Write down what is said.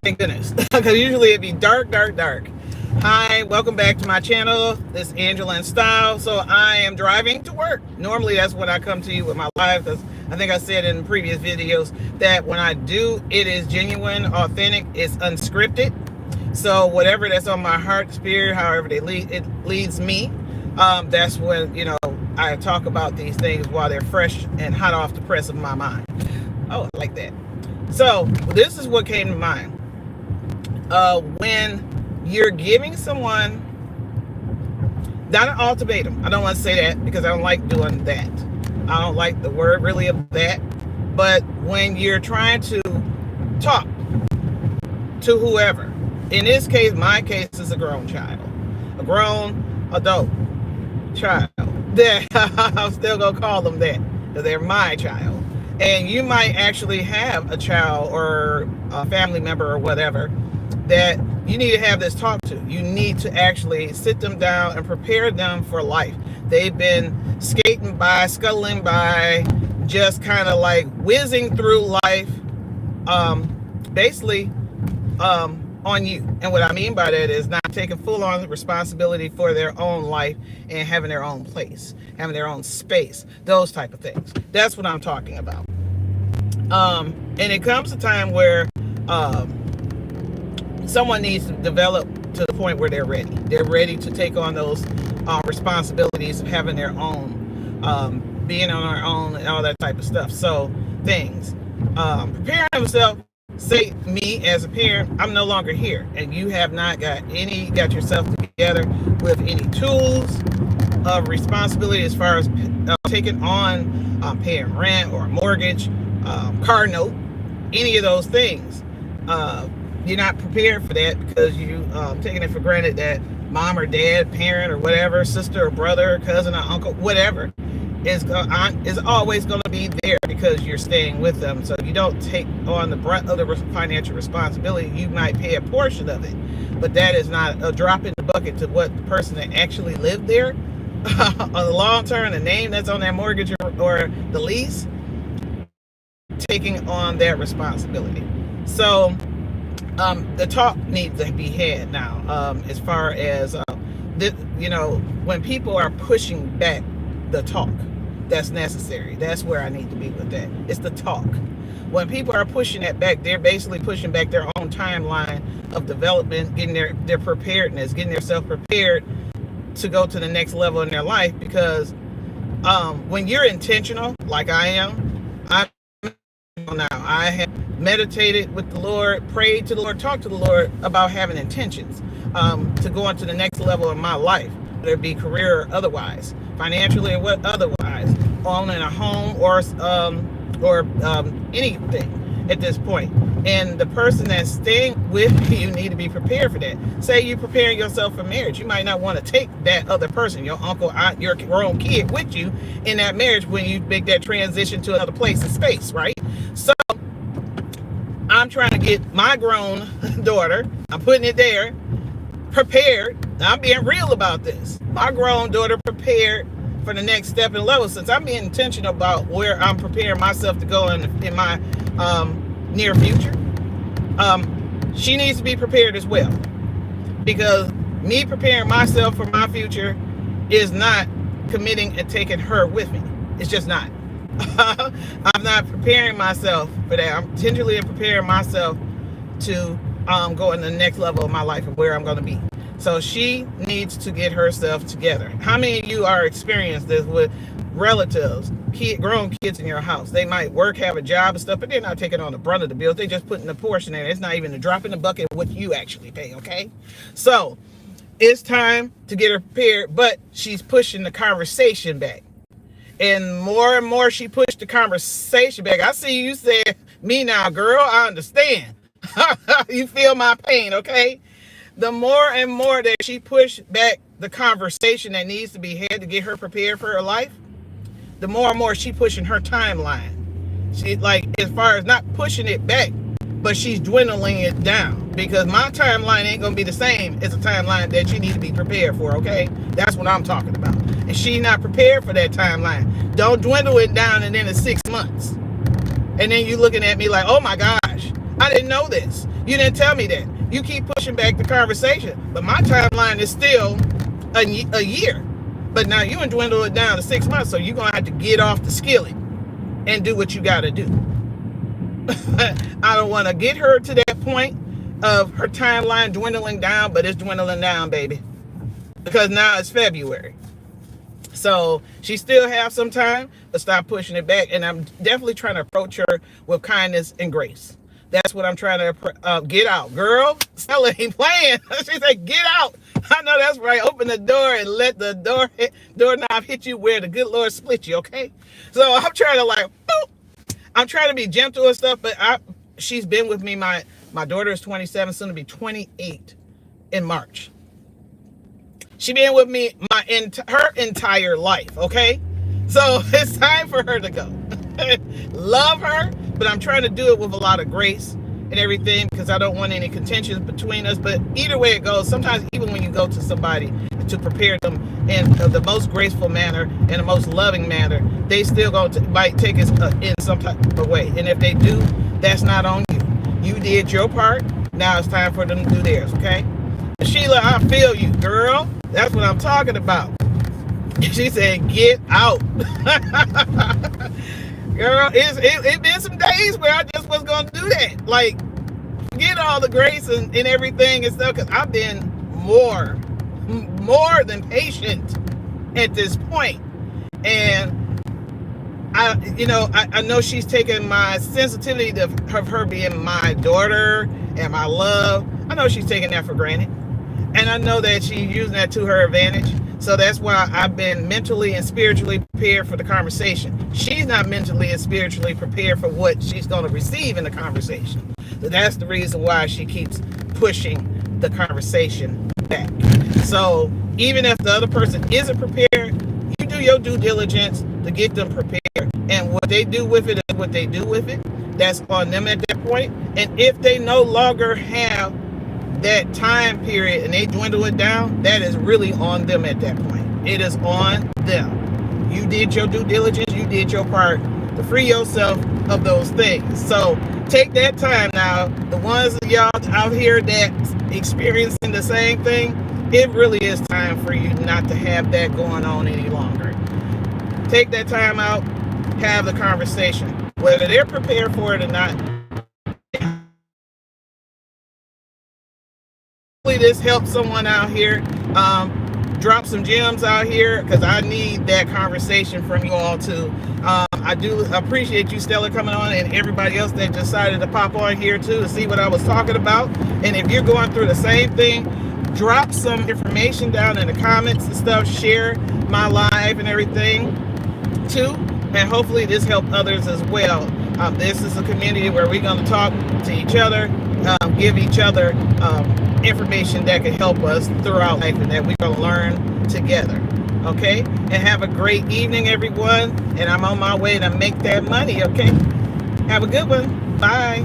Thank goodness, because usually it'd be dark, dark, dark. Hi, welcome back to my channel. This is Angela in Style. So I am driving to work. Normally that's when I come to you with my live, because I think I said in previous videos that when I do, it is genuine, authentic, it's unscripted. So whatever that's on my heart, spirit, however it leads me, that's when, I talk about these things while they're fresh and hot off the press of my mind. Oh, I like that. So this is what came to mind. When you're giving someone, not an ultimatum. I don't want to say that because I don't like doing that. I don't like the word really of that. But when you're trying to talk to whoever, in this case, my case is a grown child, a grown adult child. I'm still gonna call them that because they're my child. And you might actually have a child or a family member or whatever that you need to have this talk to. You need to actually sit them down and prepare them for life. They've been skating by, scuttling by, just kind of like whizzing through life, basically on you. And what I mean by that is not taking full-on responsibility for their own life and having their own place, having their own space, those type of things. That's what I'm talking about. And it comes a time where someone needs to develop to the point where they're ready. They're ready to take on those responsibilities of having their own, being on their own and all that type of stuff. So things, preparing themselves. Say me as a parent, I'm no longer here, and you have not got yourself together with any tools of responsibility as far as taking on paying rent or a mortgage, car note, any of those things. You're not prepared for that because you taking it for granted that mom or dad, parent or whatever, sister or brother, cousin or uncle, whatever, is always going to be there because you're staying with them. So you don't take on the brunt of the financial responsibility. You might pay a portion of it, but that is not a drop in the bucket to what the person that actually lived there on the long term, the name that's on that mortgage or the lease, taking on that responsibility. So the talk needs to be had now, as far as when people are pushing back the talk that's necessary. That's where I need to be with that. It's the talk. When people are pushing that back, they're basically pushing back their own timeline of development, getting their preparedness, getting themselves prepared to go to the next level in their life. Because when you're intentional, like I am, I have meditated with the Lord, prayed to the Lord, talked to the Lord about having intentions to go into the next level in my life, whether it be career or otherwise, financially or what otherwise, owning a home or anything at this point. And the person that's staying with you need to be prepared for that. Say you're preparing yourself for marriage. You might not want to take that other person, your uncle, aunt, your grown kid with you in that marriage when you make that transition to another place in space, right? So I'm trying to get my grown daughter, I'm putting it there, prepared. I'm being real about this. My grown daughter prepared for the next step and level, since I'm being intentional about where I'm preparing myself to go in my near future. She needs to be prepared as well, because me preparing myself for my future is not committing and taking her with me. It's just not. I'm not preparing myself for that. I'm intentionally preparing myself to go in the next level of my life and where I'm going to be. So she needs to get herself together. How many of you are experiencing this with relatives, grown kids in your house? They might work, have a job and stuff, but they're not taking on the brunt of the bills. They're just putting a portion in. It's not even a drop in the bucket of what you actually pay, okay? So it's time to get her prepared, but she's pushing the conversation back. And more she pushed the conversation back. I see you say, me now, girl, I understand. You feel my pain, okay? The more and more that she pushed back the conversation that needs to be had to get her prepared for her life, the more and more she pushing her timeline. She, like, as far as not pushing it back, but she's dwindling it down, because my timeline ain't gonna be the same as the timeline that you need to be prepared for, okay? That's what I'm talking about. And she's not prepared for that timeline. Don't dwindle it down and then it's 6 months. And then you looking at me like, oh my gosh, I didn't know this. You didn't tell me that. You keep pushing back the conversation, but my timeline is still a year. But now you dwindle it down to 6 months, so you're gonna have to get off the skillet and do what you gotta do. I don't want to get her to that point of her timeline dwindling down, but it's dwindling down, baby, because now it's February. So she still have some time, but stop pushing it back. And I'm definitely trying to approach her with kindness and grace. That's what I'm trying to get out. Girl, Stella ain't playing. She said, get out. I know that's right. Open the door and let the doorknob hit you where the good Lord split you, okay? So I'm trying to like, boop. I'm trying to be gentle and stuff, but she's been with me. My daughter is 27, soon to be 28 in March. She been with me her entire life, okay? So it's time for her to go. Love her, but I'm trying to do it with a lot of grace and everything because I don't want any contentions between us. But either way it goes, sometimes even when you go to somebody to prepare them in the most graceful manner and the most loving manner, they still might take it in some type of way. And if they do, that's not on you. You did your part. Now it's time for them to do theirs, okay? Sheila, I feel you, girl. That's what I'm talking about. She said, get out. Girl, it been some days where I just was going to do that. Like, forget all the grace and everything and stuff, because I've been more than patient at this point. And I know she's taken my sensitivity of her being my daughter and my love. I know she's taking that for granted. And I know that she's using that to her advantage. So that's why I've been mentally and spiritually prepared for the conversation. She's not mentally and spiritually prepared for what she's going to receive in the conversation. So that's the reason why she keeps pushing the conversation back. So even if the other person isn't prepared, you do your due diligence to get them prepared. And what they do with it is what they do with it. That's on them at that point. And if they no longer have that time period and they dwindle it down, that is really on them at that point. It is on them. You did your due diligence, you did your part to free yourself of those things. So take that time now. The ones of y'all out here that experiencing the same thing, it really is time for you not to have that going on any longer. Take that time out, have the conversation. Whether they're prepared for it or not, this helps someone out here. Drop some gems out here because I need that conversation from you all too. I do appreciate you, Stella, coming on, and everybody else that decided to pop on here too to see what I was talking about. And if you're going through the same thing, drop some information down in the comments and stuff. Share my live and everything too, and hopefully this helped others as well. This is a community where we're going to talk to each other, give each other information that can help us throughout life and that we're going to learn together. Okay? And have a great evening, everyone. And I'm on my way to make that money. Okay? Have a good one. Bye.